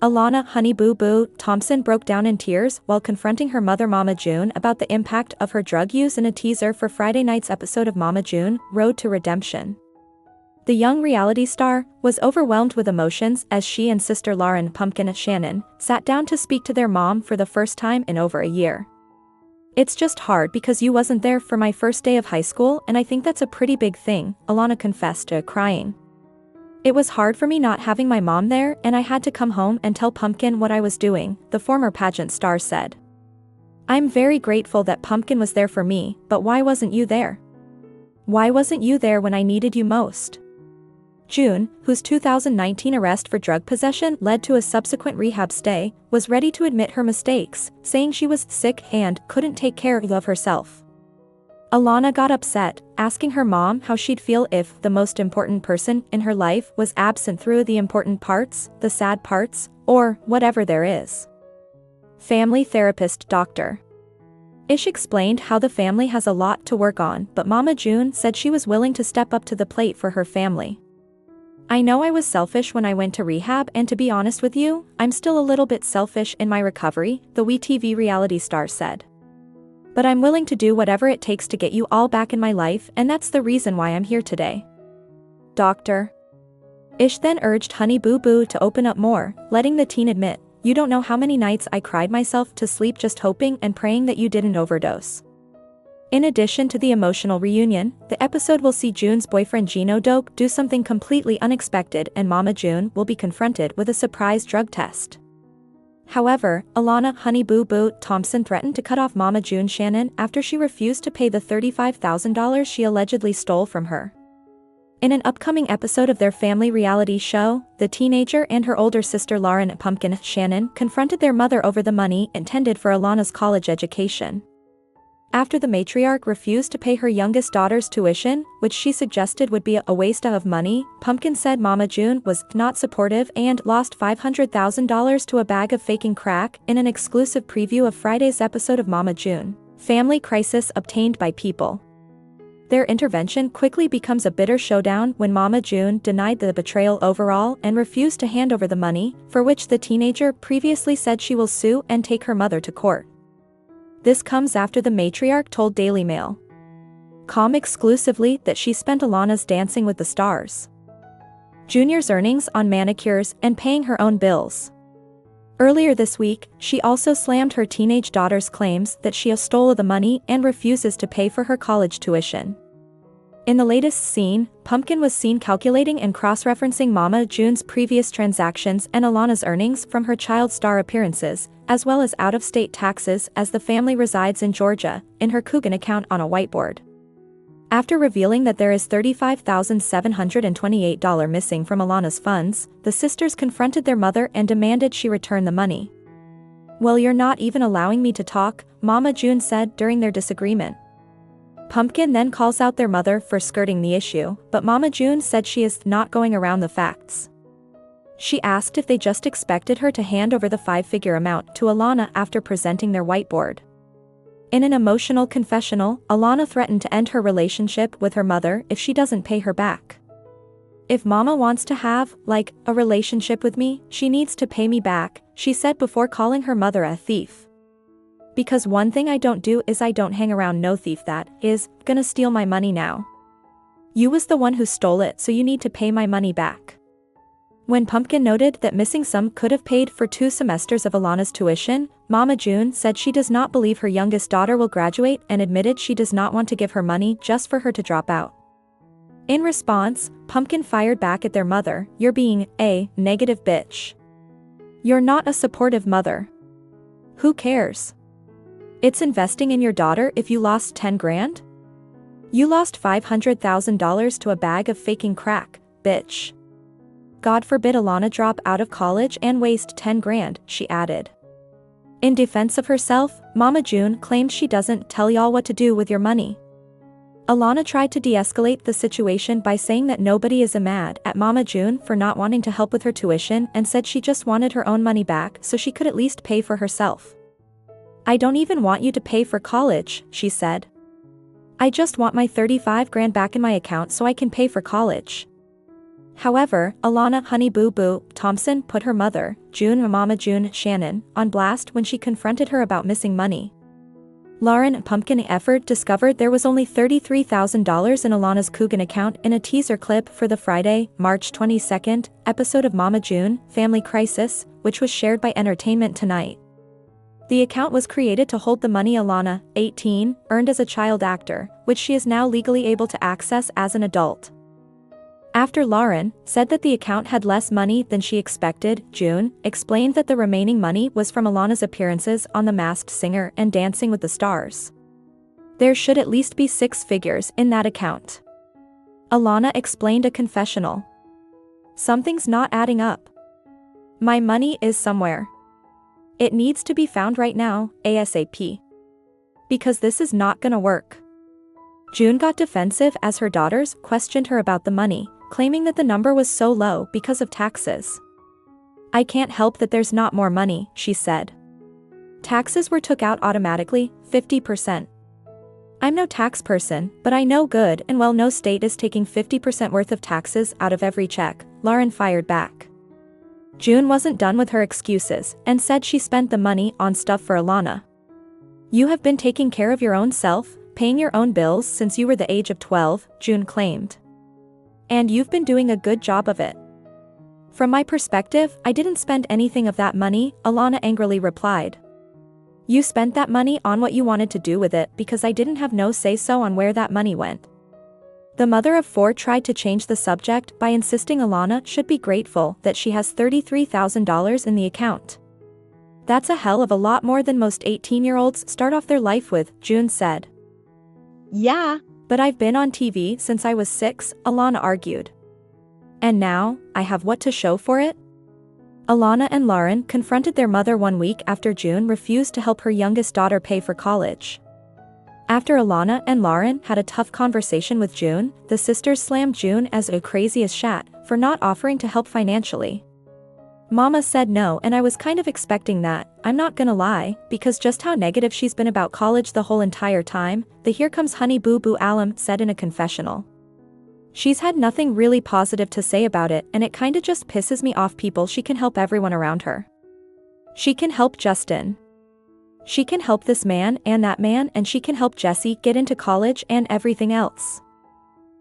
Alana Honey Boo Boo Thompson broke down in tears while confronting her mother Mama June about the impact of her drug use in a teaser for Friday night's episode of Mama June, Road to Redemption. The young reality star was overwhelmed with emotions as she and sister Lauren Pumpkin Shannon sat down to speak to their mom for the first time in over a year. "It's just hard because you wasn't there for my first day of high school, and I think that's a pretty big thing," Alana confessed, crying. "It was hard for me not having my mom there, and I had to come home and tell Pumpkin what I was doing," the former pageant star said. "I'm very grateful that Pumpkin was there for me, but why wasn't you there? Why wasn't you there when I needed you most?" June, whose 2019 arrest for drug possession led to a subsequent rehab stay, was ready to admit her mistakes, saying she was sick and couldn't take care of herself. Alana got upset, asking her mom how she'd feel if the most important person in her life was absent through the important parts, the sad parts, or whatever there is. Family therapist Dr. Ish explained how the family has a lot to work on, but Mama June said she was willing to step up to the plate for her family. "I know I was selfish when I went to rehab, and to be honest with you, I'm still a little bit selfish in my recovery," the WeTV reality star said. "But I'm willing to do whatever it takes to get you all back in my life, and that's the reason why I'm here today." Dr. Ish then urged Honey Boo Boo to open up more, letting the teen admit, "You don't know how many nights I cried myself to sleep just hoping and praying that you didn't overdose." In addition to the emotional reunion, the episode will see June's boyfriend Gino Doke do something completely unexpected, and Mama June will be confronted with a surprise drug test. However, Alana Honey Boo Boo Thompson threatened to cut off Mama June Shannon after she refused to pay the $35,000 she allegedly stole from her. In an upcoming episode of their family reality show, the teenager and her older sister Lauren Pumpkin Shannon confronted their mother over the money intended for Alana's college education. After the matriarch refused to pay her youngest daughter's tuition, which she suggested would be a waste of money, Pumpkin said Mama June was not supportive and lost $500,000 to a bag of faking crack in an exclusive preview of Friday's episode of Mama June. Family crisis obtained by people. Their intervention quickly becomes a bitter showdown when Mama June denied the betrayal overall and refused to hand over the money, for which the teenager previously said she will sue and take her mother to court. This comes after the matriarch told Daily Mail.com exclusively that she spent Alana's Dancing with the Stars Junior's earnings on manicures and paying her own bills. Earlier this week, she also slammed her teenage daughter's claims that she stole the money and refuses to pay for her college tuition. In the latest scene, Pumpkin was seen calculating and cross-referencing Mama June's previous transactions and Alana's earnings from her child star appearances, as well as out-of-state taxes as the family resides in Georgia, in her Coogan account on a whiteboard. After revealing that there is $35,728 missing from Alana's funds, the sisters confronted their mother and demanded she return the money. "Well, you're not even allowing me to talk," Mama June said during their disagreement. Pumpkin then calls out their mother for skirting the issue, but Mama June said she is not going around the facts. She asked if they just expected her to hand over the five-figure amount to Alana after presenting their whiteboard. In an emotional confessional, Alana threatened to end her relationship with her mother if she doesn't pay her back. "If Mama wants to have, a relationship with me, she needs to pay me back," she said before calling her mother a thief. "Because one thing I don't do is I don't hang around no thief that is gonna steal my money now. You was the one who stole it, so you need to pay my money back." When Pumpkin noted that missing sum could have paid for 2 semesters of Alana's tuition, Mama June said she does not believe her youngest daughter will graduate and admitted she does not want to give her money just for her to drop out. In response, Pumpkin fired back at their mother, "You're being a negative bitch. You're not a supportive mother. Who cares? It's investing in your daughter if you lost 10 grand? You lost $500,000 to a bag of faking crack, bitch. God forbid Alana drop out of college and waste 10 grand, she added. In defense of herself, Mama June claimed she doesn't tell y'all what to do with your money. Alana tried to de-escalate the situation by saying that nobody is mad at Mama June for not wanting to help with her tuition and said she just wanted her own money back so she could at least pay for herself. "I don't even want you to pay for college," she said. "I just want my 35 grand back in my account so I can pay for college." However, Alana Honey Boo Boo Thompson put her mother, Mama June Shannon, on blast when she confronted her about missing money. Lauryn Pumpkin Effort discovered there was only $33,000 in Alana's Coogan account in a teaser clip for the Friday, March 22, episode of Mama June, Family Crisis, which was shared by Entertainment Tonight. The account was created to hold the money Alana, 18, earned as a child actor, which she is now legally able to access as an adult. After Lauryn said that the account had less money than she expected, June explained that the remaining money was from Alana's appearances on The Masked Singer and Dancing with the Stars. There should at least be 6 figures in that account. Alana explained a confessional. Something's not adding up. My money is somewhere. It needs to be found right now, ASAP. Because this is not gonna work. June got defensive as her daughters questioned her about the money, claiming that the number was so low because of taxes. I can't help that there's not more money, she said. Taxes were took out automatically, 50%. I'm no tax person, but I know good and well no state is taking 50% worth of taxes out of every check, Lauryn fired back. June wasn't done with her excuses and said she spent the money on stuff for Alana. You have been taking care of your own self, paying your own bills since you were the age of 12, June claimed. And you've been doing a good job of it. From my perspective, I didn't spend anything of that money, Alana angrily replied. You spent that money on what you wanted to do with it because I didn't have no say-so on where that money went. The mother of 4 tried to change the subject by insisting Alana should be grateful that she has $33,000 in the account. That's a hell of a lot more than most 18-year-olds start off their life with, June said. Yeah, but I've been on TV since I was 6, Alana argued. And now, I have what to show for it? Alana and Lauryn confronted their mother 1 week after June refused to help her youngest daughter pay for college. After Alana and Lauryn had a tough conversation with June, the sisters slammed June as a crazy as shat for not offering to help financially. Mama said no and I was kind of expecting that, I'm not gonna lie, because just how negative she's been about college the whole entire time, the Here Comes Honey Boo Boo alum said in a confessional. She's had nothing really positive to say about it and it kinda just pisses me off people she can help everyone around her. She can help Justin. She can help this man and that man and she can help Jesse get into college and everything else.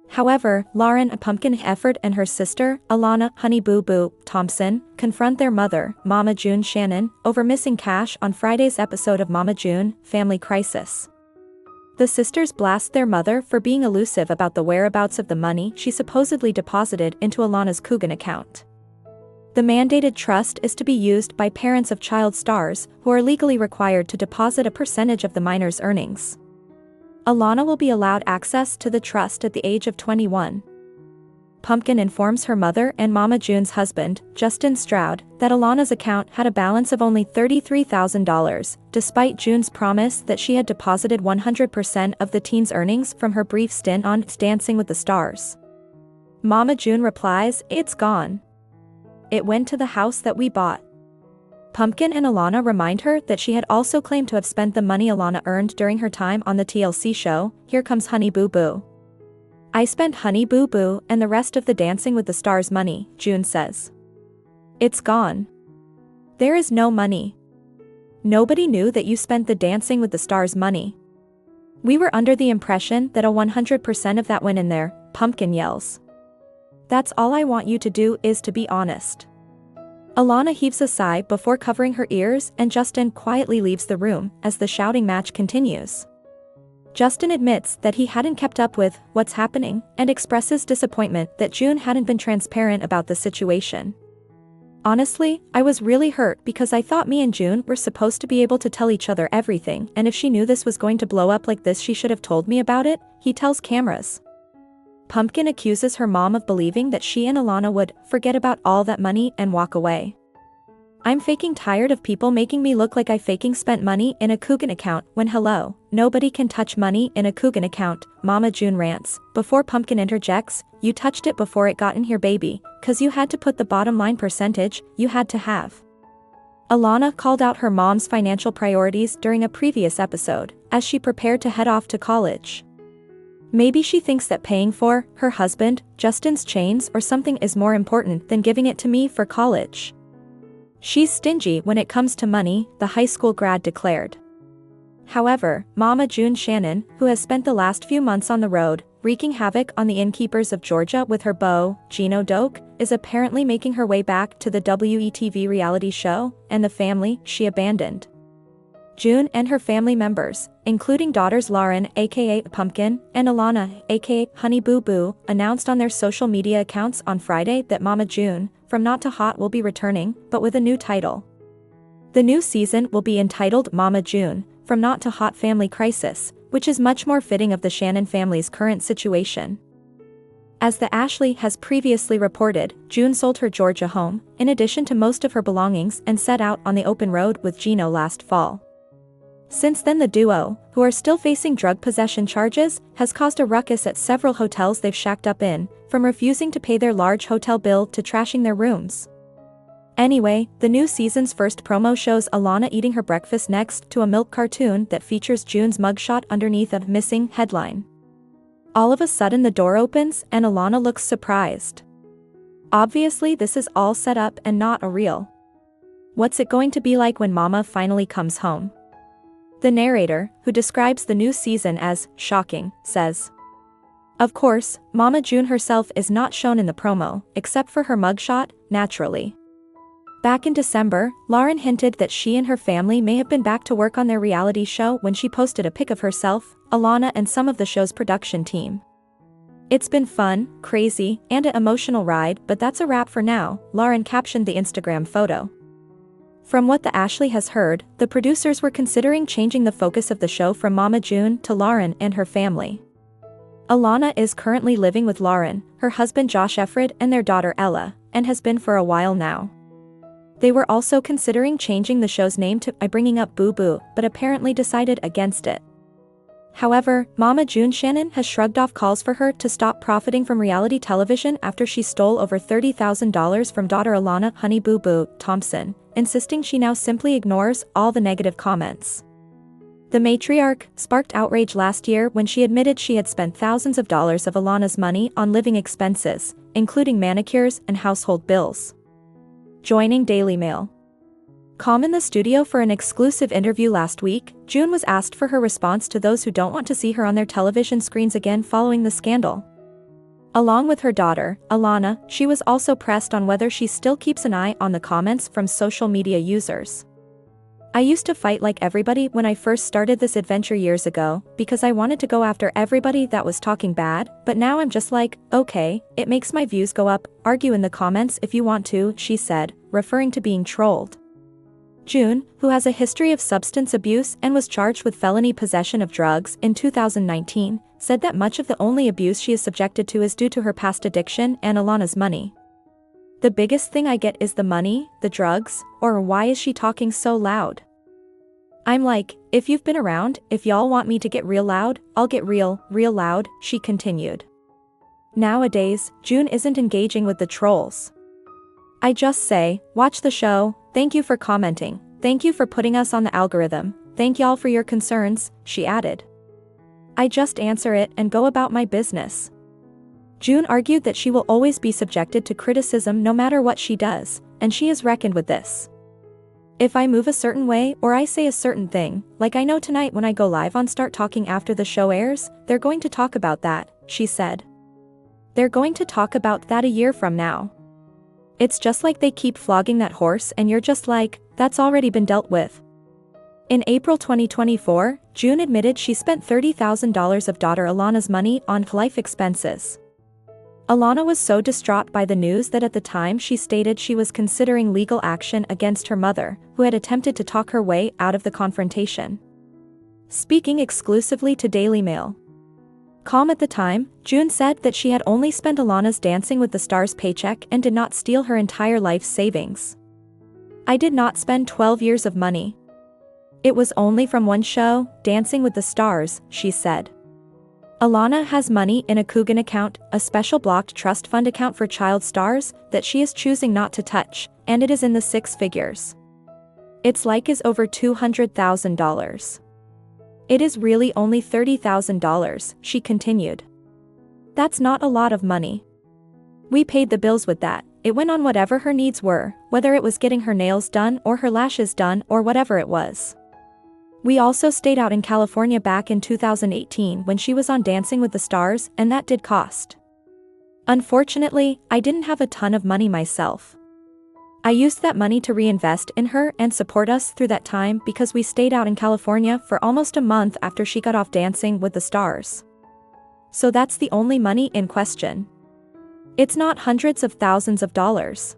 However, Lauryn Pumpkin Effort and her sister, Alana Honey Boo Boo Thompson, confront their mother, Mama June Shannon, over missing cash on Friday's episode of Mama June, Family Crisis. The sisters blast their mother for being elusive about the whereabouts of the money she supposedly deposited into Alana's Coogan account. The mandated trust is to be used by parents of child stars who are legally required to deposit a percentage of the minor's earnings. Alana will be allowed access to the trust at the age of 21. Pumpkin informs her mother and Mama June's husband, Justin Stroud, that Alana's account had a balance of only $33,000, despite June's promise that she had deposited 100% of the teen's earnings from her brief stint on Dancing with the Stars. Mama June replies, "It's gone. It went to the house that we bought." Pumpkin and Alana remind her that she had also claimed to have spent the money Alana earned during her time on the TLC show, Here Comes Honey Boo Boo. I spent Honey Boo Boo and the rest of the Dancing with the Stars money, June says. It's gone. There is no money. Nobody knew that you spent the Dancing with the Stars money. We were under the impression that a 100% of that went in there, Pumpkin yells. That's all I want you to do is to be honest. Alana heaves a sigh before covering her ears and Justin quietly leaves the room as the shouting match continues. Justin admits that he hadn't kept up with what's happening and expresses disappointment that June hadn't been transparent about the situation. Honestly, I was really hurt because I thought me and June were supposed to be able to tell each other everything and if she knew this was going to blow up like this she should have told me about it, he tells cameras. Pumpkin accuses her mom of believing that she and Alana would forget about all that money and walk away. I'm faking tired of people making me look like I faking spent money in a Coogan account when hello, nobody can touch money in a Coogan account, Mama June rants, before Pumpkin interjects, you touched it before it got in here baby, cause you had to put the bottom line percentage, you had to have. Alana called out her mom's financial priorities during a previous episode, as she prepared to head off to college. Maybe she thinks that paying for her husband, Justin's chains or something is more important than giving it to me for college. She's stingy when it comes to money, the high school grad declared. However, Mama June Shannon, who has spent the last few months on the road, wreaking havoc on the innkeepers of Georgia with her beau, Gino Doke, is apparently making her way back to the WETV reality show and the family she abandoned. June and her family members, including daughters Lauryn aka Pumpkin and Alana aka Honey Boo Boo, announced on their social media accounts on Friday that Mama June, from Not to Hot, will be returning, but with a new title. The new season will be entitled Mama June, From Not to Hot Family Crisis, which is much more fitting of the Shannon family's current situation. As the Ashley has previously reported, June sold her Georgia home, in addition to most of her belongings, and set out on the open road with Gino last fall. Since then, the duo, who are still facing drug possession charges, has caused a ruckus at several hotels they've shacked up in, from refusing to pay their large hotel bill to trashing their rooms. Anyway, the new season's first promo shows Alana eating her breakfast next to a milk cartoon that features June's mugshot underneath a "missing" headline. All of a sudden the door opens and Alana looks surprised. Obviously this is all set up and not a real. What's it going to be like when Mama finally comes home? The narrator, who describes the new season as shocking, says. Of course, Mama June herself is not shown in the promo, except for her mugshot, naturally. Back in December, Lauryn hinted that she and her family may have been back to work on their reality show when she posted a pic of herself, Alana and some of the show's production team. It's been fun, crazy, and an emotional ride, but that's a wrap for now, Lauryn captioned the Instagram photo. From what the Ashley has heard, the producers were considering changing the focus of the show from Mama June to Lauryn and her family. Alana is currently living with Lauryn, her husband Josh Efred and their daughter Ella, and has been for a while now. They were also considering changing the show's name to I Bringing Up Boo Boo, but apparently decided against it. However, Mama June Shannon has shrugged off calls for her to stop profiting from reality television after she stole over $30,000 from daughter Alana Honey Boo Boo Thompson, insisting she now simply ignores all the negative comments. The matriarch sparked outrage last year when she admitted she had spent thousands of dollars of Alana's money on living expenses, including manicures and household bills. Joining Daily Mail. Calm in the studio for an exclusive interview last week, June was asked for her response to those who don't want to see her on their television screens again following the scandal. Along with her daughter, Alana, she was also pressed on whether she still keeps an eye on the comments from social media users. I used to fight like everybody when I first started this adventure years ago, because I wanted to go after everybody that was talking bad, but now I'm just like, okay, it makes my views go up, argue in the comments if you want to, she said, referring to being trolled. June, who has a history of substance abuse and was charged with felony possession of drugs in 2019, said that much of the only abuse she is subjected to is due to her past addiction and Alana's money. The biggest thing I get is the money, the drugs, or why is she talking so loud? I'm like, if you've been around, if y'all want me to get real loud, I'll get real loud, she continued. Nowadays, June isn't engaging with the trolls. I just say, watch the show, thank you for commenting, thank you for putting us on the algorithm, thank y'all for your concerns, she added. I just answer it and go about my business. June argued that she will always be subjected to criticism no matter what she does, and she has reckoned with this. If I move a certain way or I say a certain thing, like I know tonight when I go live on Start Talking after the show airs, they're going to talk about that, she said. They're going to talk about that a year from now. It's just like they keep flogging that horse and you're just like, that's already been dealt with. In April 2024, June admitted she spent $30,000 of daughter Alana's money on life expenses. Alana was so distraught by the news that at the time she stated she was considering legal action against her mother, who had attempted to talk her way out of the confrontation. Speaking exclusively to Daily Mail. Calm at the time, June said that she had only spent Alana's Dancing with the Stars paycheck and did not steal her entire life's savings. I did not spend 12 years of money. It was only from one show, Dancing with the Stars, she said. Alana has money in a Coogan account, a special blocked trust fund account for child stars, that she is choosing not to touch, and it is in the six figures. Its like is over $200,000. "It is really only $30,000, she continued. "That's not a lot of money. We paid the bills with that. It went on whatever her needs were, whether it was getting her nails done or her lashes done or whatever it was. We also stayed out in California back in 2018 when she was on Dancing with the Stars, and that did cost. Unfortunately, I didn't have a ton of money myself. I used that money to reinvest in her and support us through that time because we stayed out in California for almost a month after she got off Dancing with the Stars. So that's the only money in question. It's not hundreds of thousands of dollars.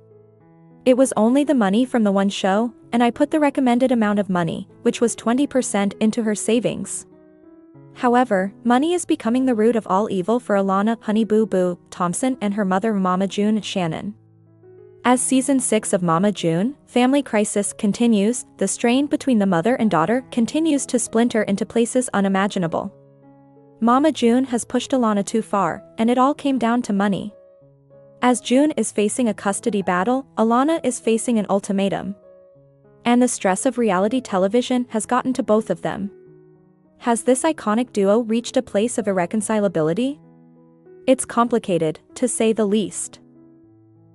It was only the money from the one show, and I put the recommended amount of money, which was 20%, into her savings. However, money is becoming the root of all evil for Alana, Honey Boo Boo, Thompson and her mother Mama June Shannon. As Season 6 of Mama June, Family Crisis continues, the strain between the mother and daughter continues to splinter into places unimaginable. Mama June has pushed Alana too far, and it all came down to money. As June is facing a custody battle, Alana is facing an ultimatum. And the stress of reality television has gotten to both of them. Has this iconic duo reached a place of irreconcilability? It's complicated, to say the least.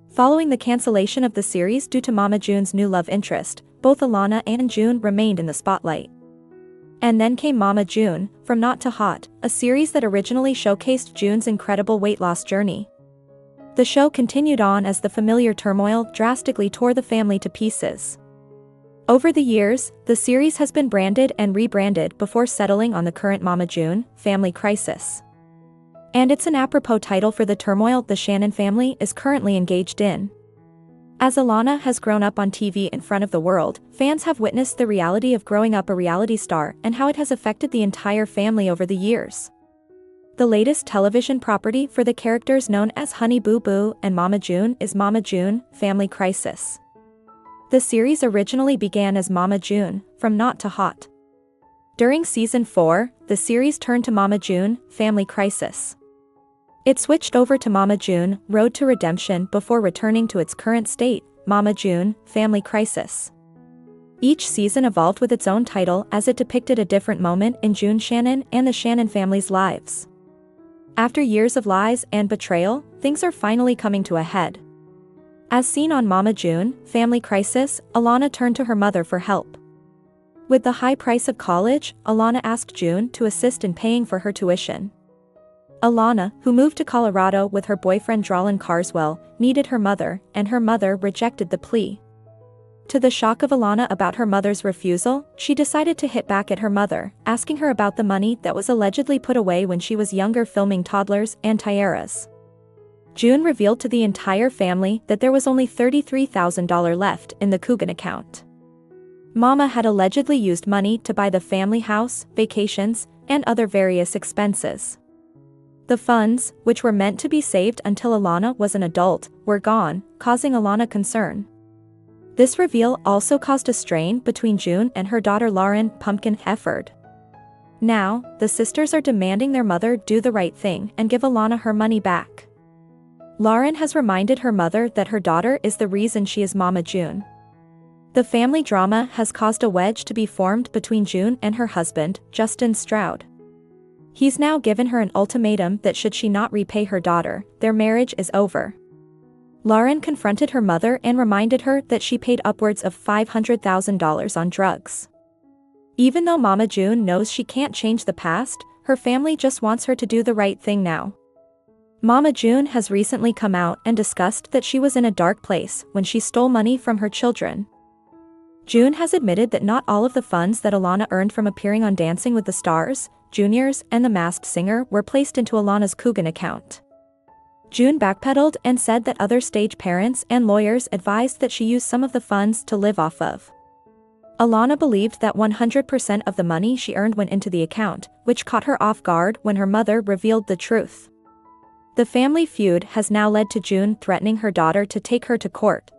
Following the cancellation of the series due to Mama June's new love interest, both Alana and June remained in the spotlight. And then came Mama June, From Not to Hot, a series that originally showcased June's incredible weight loss journey. The show continued on as the familiar turmoil drastically tore the family to pieces. Over the years, the series has been branded and rebranded before settling on the current Mama June, Family Crisis. And it's an apropos title for the turmoil the Shannon family is currently engaged in. As Alana has grown up on TV in front of the world, fans have witnessed the reality of growing up a reality star and how it has affected the entire family over the years. The latest television property for the characters known as Honey Boo Boo and Mama June is Mama June, Family Crisis. The series originally began as Mama June, From Not to Hot. During Season 4, the series turned to Mama June, Family Crisis. It switched over to Mama June, Road to Redemption before returning to its current state, Mama June, Family Crisis. Each season evolved with its own title as it depicted a different moment in June Shannon and the Shannon family's lives. After years of lies and betrayal, things are finally coming to a head. As seen on Mama June, Family Crisis, Alana turned to her mother for help. With the high price of college, Alana asked June to assist in paying for her tuition. Alana, who moved to Colorado with her boyfriend Drawlin Carswell, needed her mother, and her mother rejected the plea. To the shock of Alana about her mother's refusal, she decided to hit back at her mother, asking her about the money that was allegedly put away when she was younger filming Toddlers and Tiaras. June revealed to the entire family that there was only $33,000 left in the Coogan account. Mama had allegedly used money to buy the family house, vacations, and other various expenses. The funds, which were meant to be saved until Alana was an adult, were gone, causing Alana concern. This reveal also caused a strain between June and her daughter Lauryn, Pumpkin Hefford. Now, the sisters are demanding their mother do the right thing and give Alana her money back. Lauryn has reminded her mother that her daughter is the reason she is Mama June. The family drama has caused a wedge to be formed between June and her husband, Justin Stroud. He's now given her an ultimatum that should she not repay her daughter, their marriage is over. Lauryn confronted her mother and reminded her that she paid upwards of $500,000 on drugs. Even though Mama June knows she can't change the past, her family just wants her to do the right thing now. Mama June has recently come out and discussed that she was in a dark place when she stole money from her children. June has admitted that not all of the funds that Alana earned from appearing on Dancing with the Stars, Juniors, and The Masked Singer were placed into Alana's Coogan account. June backpedaled and said that other stage parents and lawyers advised that she use some of the funds to live off of. Alana believed that 100% of the money she earned went into the account, which caught her off guard when her mother revealed the truth. The family feud has now led to June threatening her daughter to take her to court.